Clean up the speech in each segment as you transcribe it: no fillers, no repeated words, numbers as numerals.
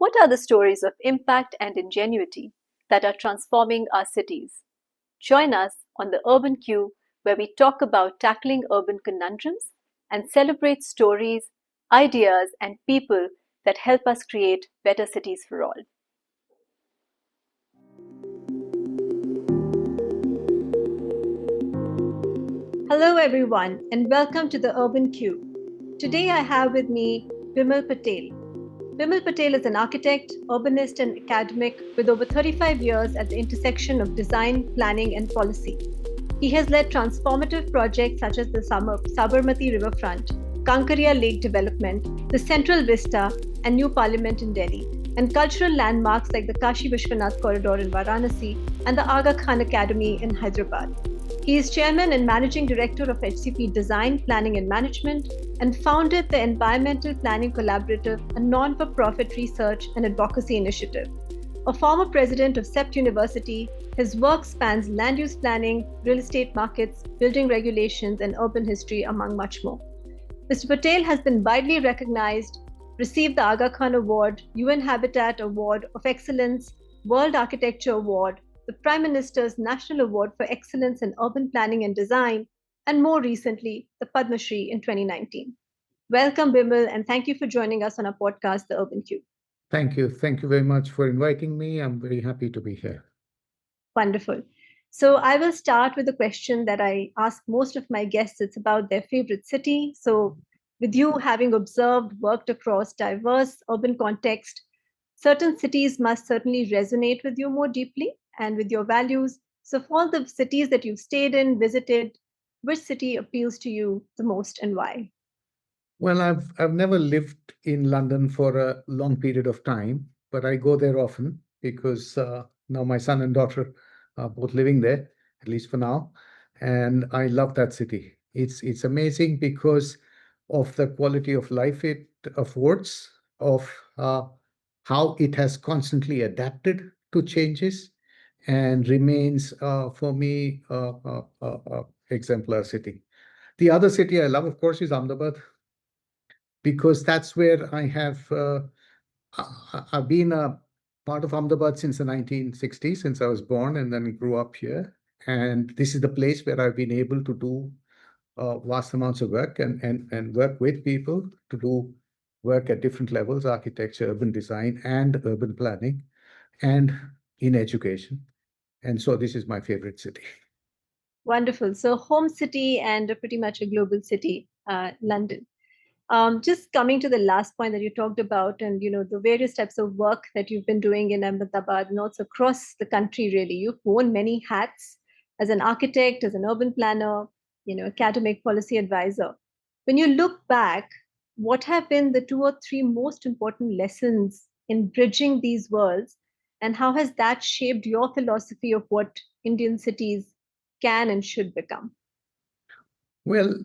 What are the stories of impact and ingenuity that are transforming our cities? Join us on the Urban Q, where we talk about tackling urban conundrums and celebrate stories, ideas, and people that help us create better cities for all. Hello, everyone, and welcome to the Urban Q. Today I have with me Bimal Patel. Bimal Patel is an architect, urbanist, and academic with over 35 years at the intersection of design, planning, and policy. He has led transformative projects such as the Sabarmati Riverfront, Kankaria Lake Development, the Central Vista, and New Parliament in Delhi, and cultural landmarks like the Kashi Vishwanath Corridor in Varanasi and the Aga Khan Academy in Hyderabad. He is chairman and managing director of HCP Design, Planning and Management, and founded the Environmental Planning Collaborative, a non-for-profit research and advocacy initiative. A former president of CEPT University, his work spans land use planning, real estate markets, building regulations, and urban history, among much more. Mr. Patel has been widely recognized, received the Aga Khan Award, UN Habitat Award of Excellence, World Architecture Award, the Prime Minister's National Award for Excellence in Urban Planning and Design, and more recently, the Padma Shri in 2019. Welcome, Bimal, and thank you for joining us on our podcast, The Urban Q. Thank you. Thank you very much for inviting me. I'm very happy to be here. Wonderful. So I will start with a question that I ask most of my guests. It's about their favorite city. So with you having observed, worked across diverse urban context, certain cities must certainly resonate with you more deeply and with your values. So for all the cities that you've stayed in, visited, which city appeals to you the most and why? Well, I've never lived in London for a long period of time, but I go there often because now my son and daughter are both living there, at least for now, and I love that city. It's amazing because of the quality of life it affords, of how it has constantly adapted to changes, and remains for me exemplar city. The other city I love, of course, is Ahmedabad because that's where I've been a part of Ahmedabad since the 1960s, since I was born and then grew up here. And this is the place where I've been able to do vast amounts of work and work with people to do work at different levels, architecture, urban design, and urban planning, and in education. And so this is my favorite city. Wonderful. So home city and pretty much a global city, London. Just coming to the last point that you talked about, and the various types of work that you've been doing in Ahmedabad and also across the country. Really, you've worn many hats as an architect, as an urban planner, academic policy advisor. When you look back, what have been the two or three most important lessons in bridging these worlds, and how has that shaped your philosophy of what Indian cities can and should become? Well,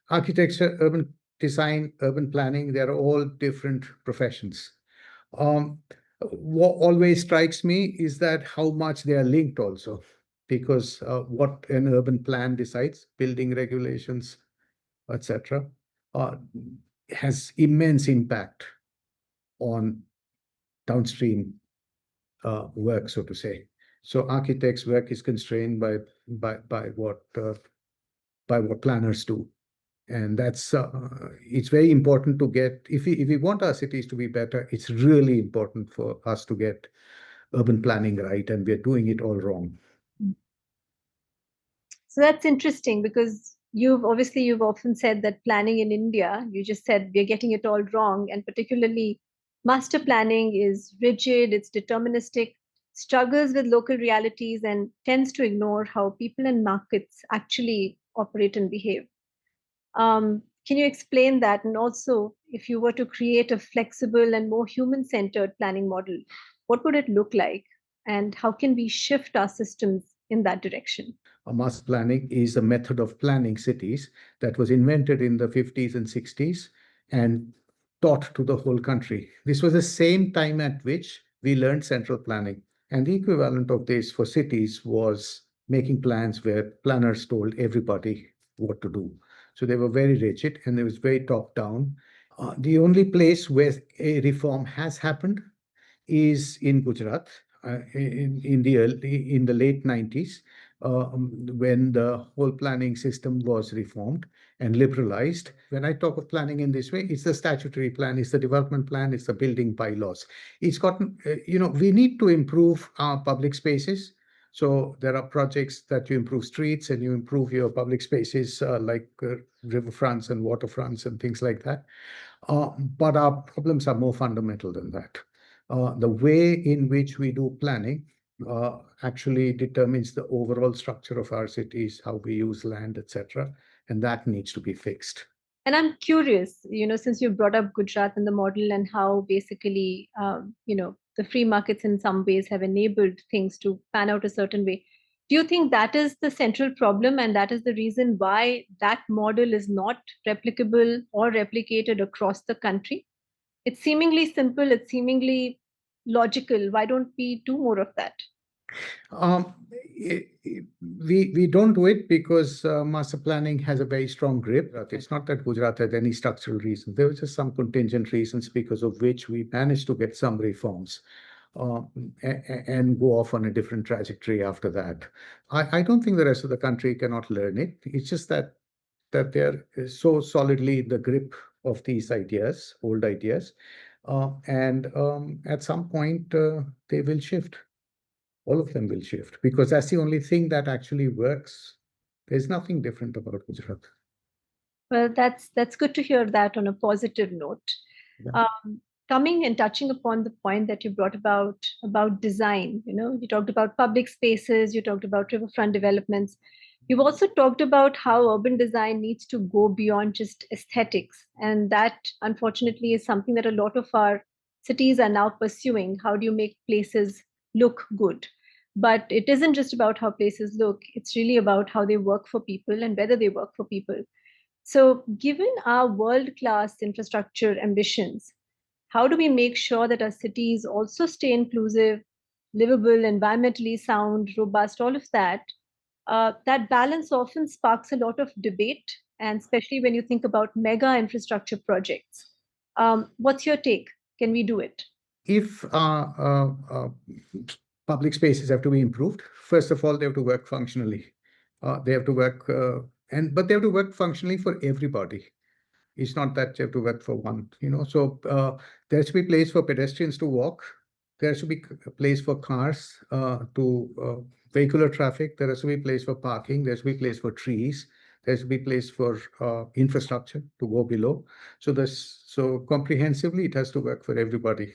architecture, urban design, urban planning, they're all different professions. What always strikes me is that how much they are linked also, because what an urban plan decides, building regulations, etc., uh, has immense impact on downstream work, so to say. So architects' work is constrained by what planners do. And that's it's very important to get, if we want our cities to be better, it's really important for us to get urban planning right, and we're doing it all wrong. So that's interesting because you've often said that planning in India, you just said we're getting it all wrong, and particularly master planning is rigid, it's deterministic, struggles with local realities, and tends to ignore how people and markets actually operate and behave. Can you explain that? And also, if you were to create a flexible and more human centered planning model, what would it look like? And how can we shift our systems in that direction? Master planning is a method of planning cities that was invented in the 50s and 60s and taught to the whole country. This was the same time at which we learned central planning. And the equivalent of this for cities was making plans where planners told everybody what to do. So they were very rigid and it was very top down. The only place where a reform has happened is in Gujarat in the late 90s, when the whole planning system was reformed and liberalized. When I talk of planning in this way, it's the statutory plan, it's the development plan, it's the building bylaws. It's gotten, we need to improve our public spaces. So there are projects that you improve streets and you improve your public spaces, like riverfronts and waterfronts and things like that. But our problems are more fundamental than that. The way in which we do planning actually determines the overall structure of our cities, how we use land, etc., and that needs to be fixed. And I'm curious, since you brought up Gujarat and the model and how basically, the free markets in some ways have enabled things to pan out a certain way. Do you think that is the central problem and that is the reason why that model is not replicable or replicated across the country? It's seemingly simple, it's seemingly logical. Why don't we do more of that? Um, we don't do it because master planning has a very strong grip. It's not that Gujarat had any structural reasons. There were just some contingent reasons because of which we managed to get some reforms uh, and go off on a different trajectory after that. I don't think the rest of the country cannot learn it. It's just that they're so solidly in the grip of these ideas, old ideas, and at some point they will shift. All of them will shift because that's the only thing that actually works. There's nothing different about Gujarat. Well, that's good to hear that on a positive note. Yeah. Coming and touching upon the point that you brought about design, you talked about public spaces, you talked about riverfront developments. You've also talked about how urban design needs to go beyond just aesthetics, and that unfortunately is something that a lot of our cities are now pursuing. How do you make places look good? But it isn't just about how places look; it's really about how they work for people and whether they work for people. So, given our world class infrastructure ambitions, how do we make sure that our cities also stay inclusive, livable, environmentally sound, robust, all of that? That balance often sparks a lot of debate, and especially when you think about mega infrastructure projects. What's your take? Can we do it? If public spaces have to be improved, first of all, they have to work functionally. They have to work, but they have to work functionally for everybody. It's not that you have to work for one. So there should be place for pedestrians to walk. There should be a place for cars to vehicular traffic. There has to be place for parking. There should be place for trees. There should be place for infrastructure to go below. So comprehensively, it has to work for everybody.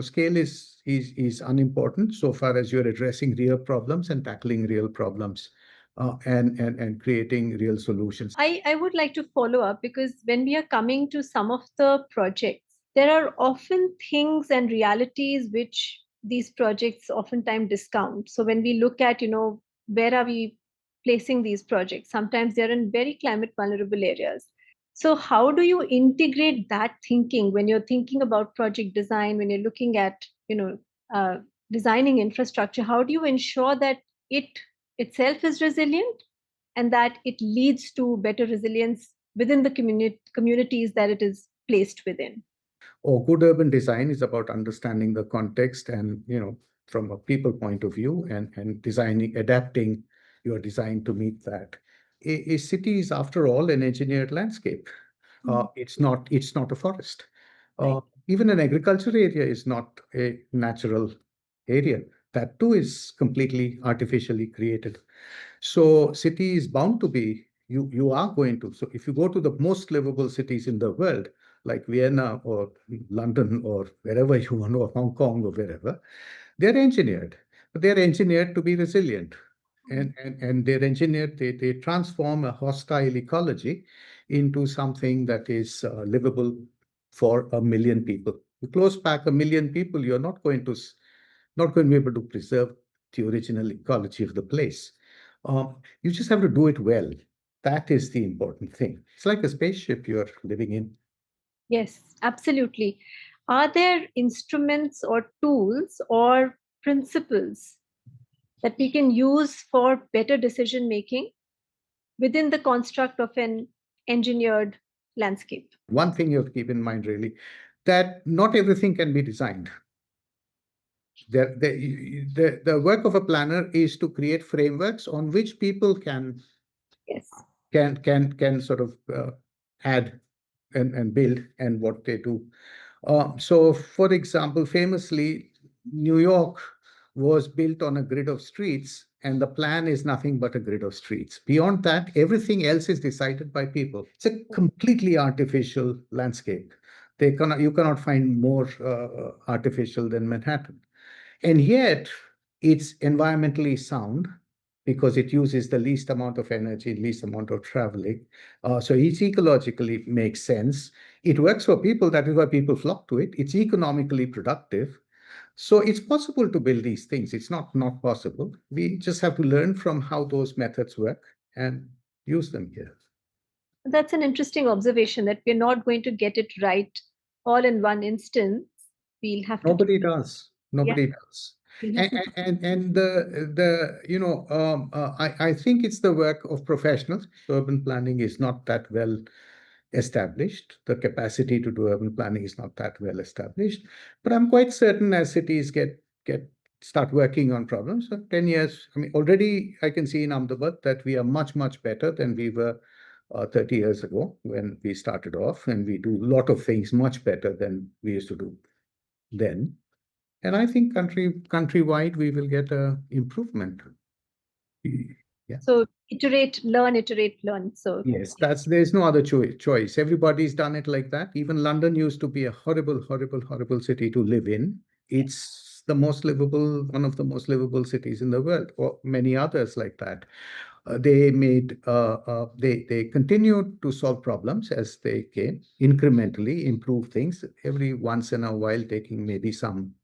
Scale is unimportant so far as you're addressing real problems and tackling real problems, and creating real solutions. I would like to follow up because when we are coming to some of the projects, there are often things and realities which these projects oftentimes discount. So when we look at, where are we placing these projects, sometimes they're in very climate vulnerable areas. So how do you integrate that thinking when you're thinking about project design, when you're looking at, uh, designing infrastructure? How do you ensure that it itself is resilient and that it leads to better resilience within the communities that it is placed within? Or good urban design is about understanding the context and, from a people point of view, and designing, adapting your design to meet that. A city is, after all, an engineered landscape. Mhm. It's not a forest. Right. Uh, Even an agriculture area is not a natural area. That too is completely artificially created. So city is bound to be, you are going to. So if you go to the most livable cities in the world, like Vienna or London or wherever you want, or Hong Kong or wherever, they're engineered. But they're engineered to be resilient. And they're engineered, they transform a hostile ecology into something that is livable for a million people. You close back a million people, you're not going to be able to preserve the original ecology of the place. You just have to do it well. That is the important thing. It's like a spaceship you're living in. Yes, absolutely. Are there instruments or tools or principles that we can use for better decision making within the construct of an engineered landscape. One thing you have to keep in mind, really, that not everything can be designed. The work of a planner is to create frameworks on which people Yes. can sort of add and build and what they do. So, for example, famously, New York was built on a grid of streets, and the plan is nothing but a grid of streets. Beyond that, everything else is decided by people. It's a completely artificial landscape. You cannot find more artificial than Manhattan. And yet, it's environmentally sound because it uses the least amount of energy, least amount of traveling. So it's ecologically makes sense. It works for people. That is why people flock to it. It's economically productive. So it's possible to build these things. It's not possible. We just have to learn from how those methods work and use them here. That's an interesting observation that we're not going to get it right all in one instance. We'll have to, Nobody does. yeah, Nobody does. we'll have And to. and the I think it's the work of professionals. Urban planning is not that well established. The capacity to do urban planning is not that well established. But I'm quite certain as cities get start working on problems, so 10 years, I mean, already I can see in Ahmedabad that we are much better than we were 30 years ago when we started off, and we do a lot of things much better than we used to do then. And I think countrywide we will get a improvement. Yeah. So iterate, learn. So Yes, there's no other choice. Everybody's done it like that. Even London used to be a horrible city to live in. It's the most livable, one of the most livable cities in the world, or many others like that. They continued to solve problems as they came, incrementally improve things every once in a while, taking maybe some,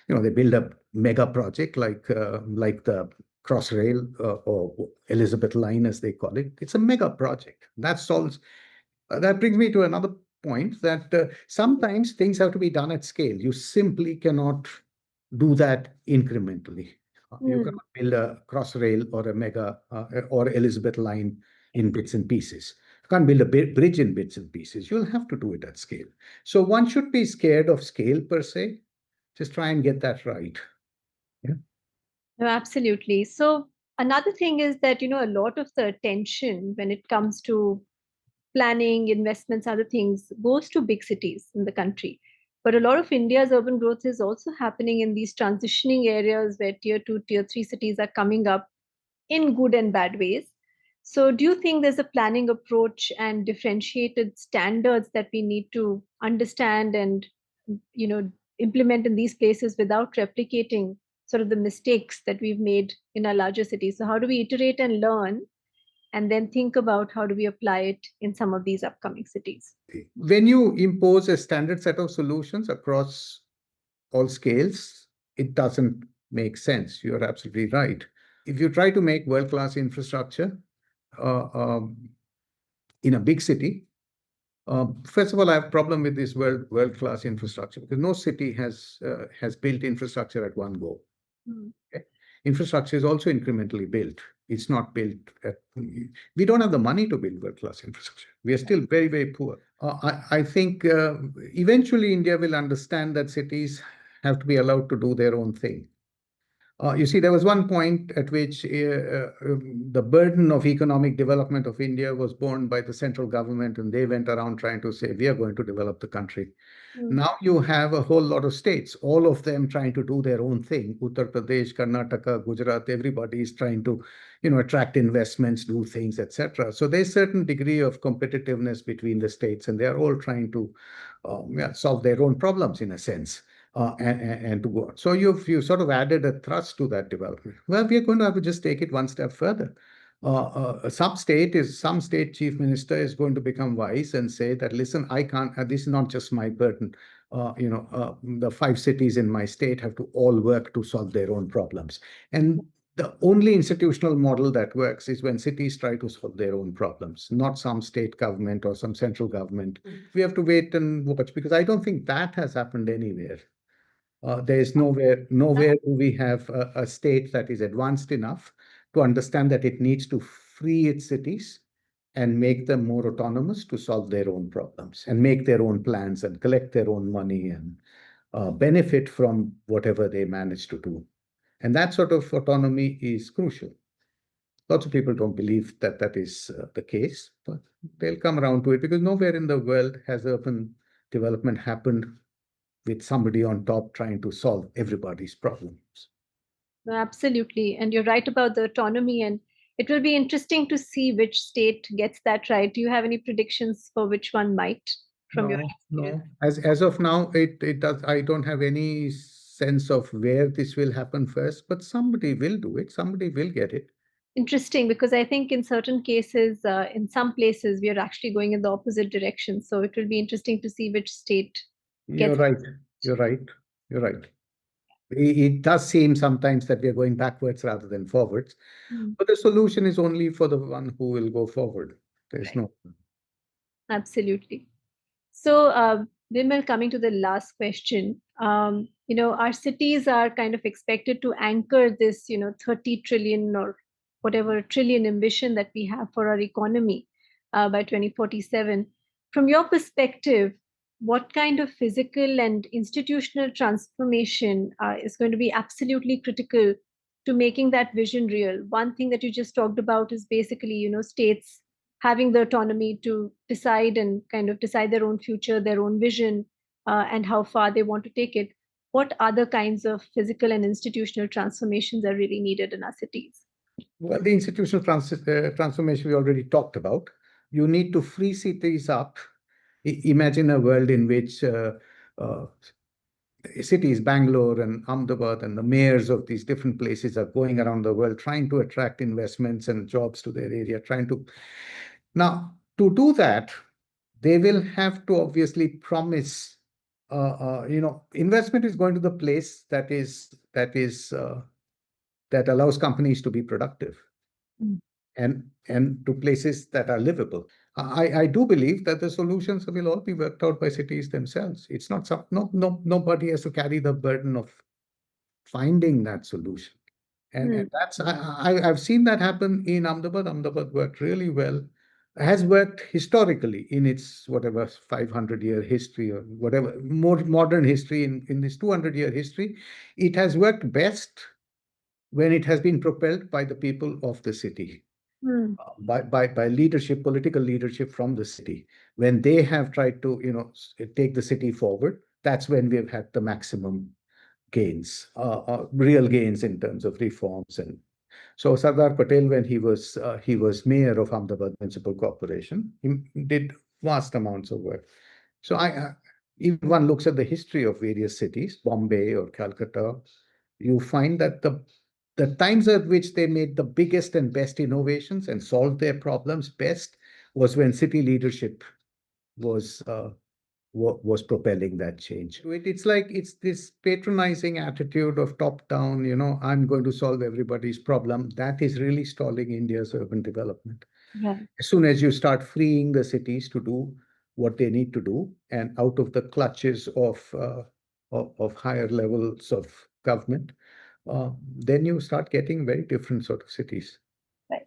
they build a mega project like the Crossrail or Elizabeth Line, as they call it. It's a mega project. That solves. That brings me to another point that sometimes things have to be done at scale. You simply cannot do that incrementally. You hmm, cannot build a Crossrail or a mega or Elizabeth Line in bits and pieces. You can't build a bridge in bits and pieces. You'll have to do it at scale. So one should be scared of scale per se. Just try and get that right. Yeah. no, absolutely. So another thing is that, a lot of the attention when it comes to planning, investments, other things goes to big cities in the country. But a lot of India's urban growth is also happening in these transitioning areas where tier two, tier three cities are coming up in good and bad ways. So, do you think there's a planning approach and differentiated standards that we need to understand and, you know, implement in these places without replicating sort of the mistakes that we've made in our larger cities? So, how do we iterate and learn and then think about how do we apply it in some of these upcoming cities? When you impose a standard set of solutions across all scales, it doesn't make sense. You're absolutely right. If you try to make world-class infrastructure uh, um, in a big city, first of all, I have a problem with this world-class infrastructure because no city has built infrastructure at one go. Mm. Okay? Infrastructure is also incrementally built. It's not built at, we don't have the money to build world-class infrastructure. We are still very poor. I think eventually India will understand that cities have to be allowed to do their own thing. You see, there was one point at which the burden of economic development of India was borne by the central government, and they went around trying to say, we are going to develop the country. Mm. Now you have a whole lot of states, all of them trying to do their own thing. Uttar Pradesh, Karnataka, Gujarat, everybody is trying to, attract investments, do things, etc. So there's certain degree of competitiveness between the states, and they are all trying to solve their own problems in a sense. And to go on. So you sort of added a thrust to that development. Well, we are going to have to just take it one step further. Some state chief minister is going to become wise and say that, listen, I can't. This is not just my burden. The 5 cities in my state have to all work to solve their own problems. And the only institutional model that works is when cities try to solve their own problems, not some state government or some central government. We have to wait and watch because I don't think that has happened anywhere. There is nowhere do we have a state that is advanced enough to understand that it needs to free its cities and make them more autonomous to solve their own problems and make their own plans and collect their own money and benefit from whatever they manage to do. And that sort of autonomy is crucial. Lots of people don't believe that that is the case, but they'll come around to it because nowhere in the world has urban development happened with somebody on top trying to solve everybody's problems. No, absolutely. And you're right about the autonomy. And it will be interesting to see which state gets that right. Do you have any predictions for which one might from your No, experience? no. As of now, it does. I don't have any sense of where this will happen first, but somebody will do it. Somebody will get it. Interesting, because I think in certain cases, in some places, we are actually going in the opposite direction. So it will be interesting to see which state You're gets. right. You're right. You're right. It does seem sometimes that we are going backwards rather than forwards, Mm, but the solution is only for the one who will go forward. There's right. no. Absolutely. So, Vimal, coming to the last question, our cities are kind of expected to anchor this, 30 trillion or whatever trillion ambition that we have for our economy by 2047. From your perspective, what kind of physical and institutional transformation is going to be absolutely critical to making that vision real? One thing that you just talked about is basically, states having the autonomy to decide and kind of decide their own future, their own vision, and how far they want to take it. What other kinds of physical and institutional transformations are really needed in our cities? Well, the institutional transformation we already talked about. You need to free cities up. Imagine a world in which uh, cities, Bangalore and Ahmedabad, and the mayors of these different places are going around the world trying to attract investments and jobs to their area, trying to. Now, to do that, they will have to obviously promise, investment is going to the place that allows companies to be productive Mm. and to places that are livable. I do believe that the solutions will all be worked out by cities themselves. It's not some no no nobody has to carry the burden of finding that solution. And Hmm. that's I've seen that happen in Ahmedabad. Ahmedabad worked really well, has worked historically in its whatever 500-year history or whatever more modern history in this 200-year history. It has worked best when it has been propelled by the people of the city, Hmm. by leadership, political leadership from the city. When they have tried to, take the city forward, that's when we've had the maximum gains, real gains in terms of reforms. And so Sardar Patel, when he was mayor of Ahmedabad Municipal Corporation, he did vast amounts of work. So if one looks at the history of various cities, Bombay or Calcutta, you find that the times at which they made the biggest and best innovations and solved their problems best was when city leadership was was propelling that change. It's like it's this patronizing attitude of top down, I'm going to solve everybody's problem. That is really stalling India's urban development. Right. As soon as you start freeing the cities to do what they need to do and out of the clutches of higher levels of government, then you start getting very different sort of cities. Right.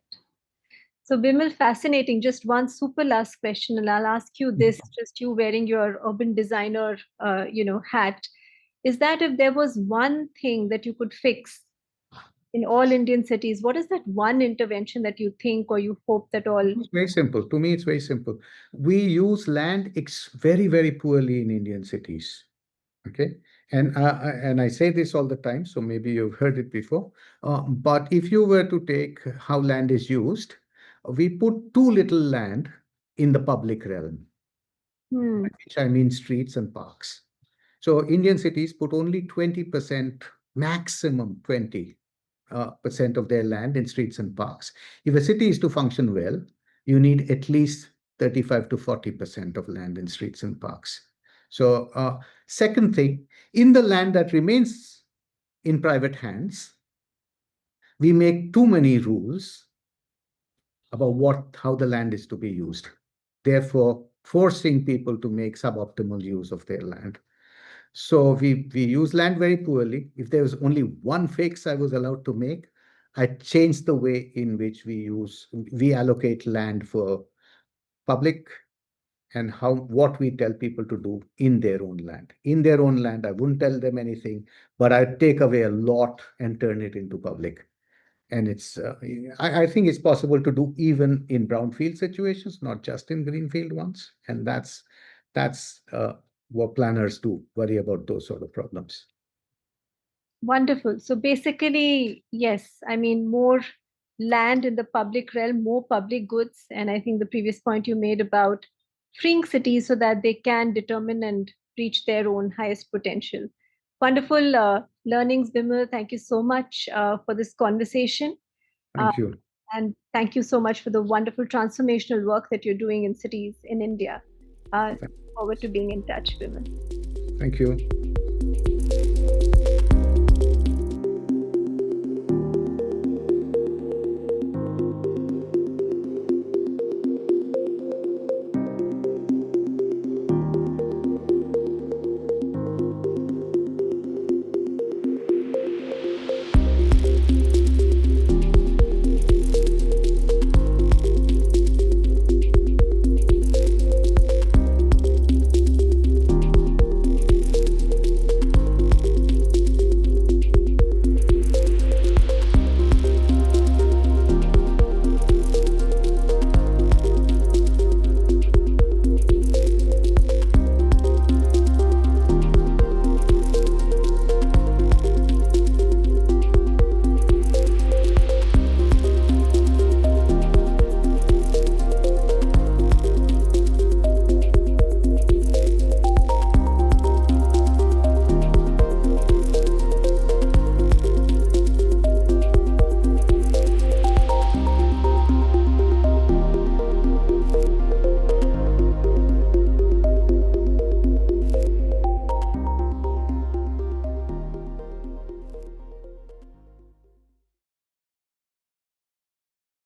So, Bimal, fascinating. Just one super last question, and I'll ask you this: just you wearing your urban designer, hat. Is that if there was one thing that you could fix in all Indian cities, what is that one intervention that you think or you hope that all? It's very simple. To me, it's very simple. We use land very, very poorly in Indian cities. Okay. And I say this all the time, so maybe you've heard it before. But if you were to take how land is used, we put too little land in the public realm, Hmm. by which I mean streets and parks. So Indian cities put only 20%, maximum 20 percent of their land in streets and parks. If a city is to function well, you need at least 35 to 40% of land in streets and parks. So, second thing, in the land that remains in private hands, we make too many rules about how the land is to be used, therefore forcing people to make suboptimal use of their land. So we use land very poorly. If there was only one fix I was allowed to make, I changed the way in which we allocate land for public and how what we tell people to do in their own land. In their own land, I wouldn't tell them anything, but I'd take away a lot and turn it into public. And I think it's possible to do even in brownfield situations, not just in greenfield ones. And that's what planners do, worry about those sort of problems. Wonderful. So basically, yes, I mean, more land in the public realm, more public goods. And I think the previous point you made about freeing cities so that they can determine and reach their own highest potential. Wonderful learnings, Bimal. Thank you so much for this conversation. Uh, Thank you. and thank you so much for the wonderful transformational work that you're doing in cities in India. Forward to being in touch, Bimal. Thank you.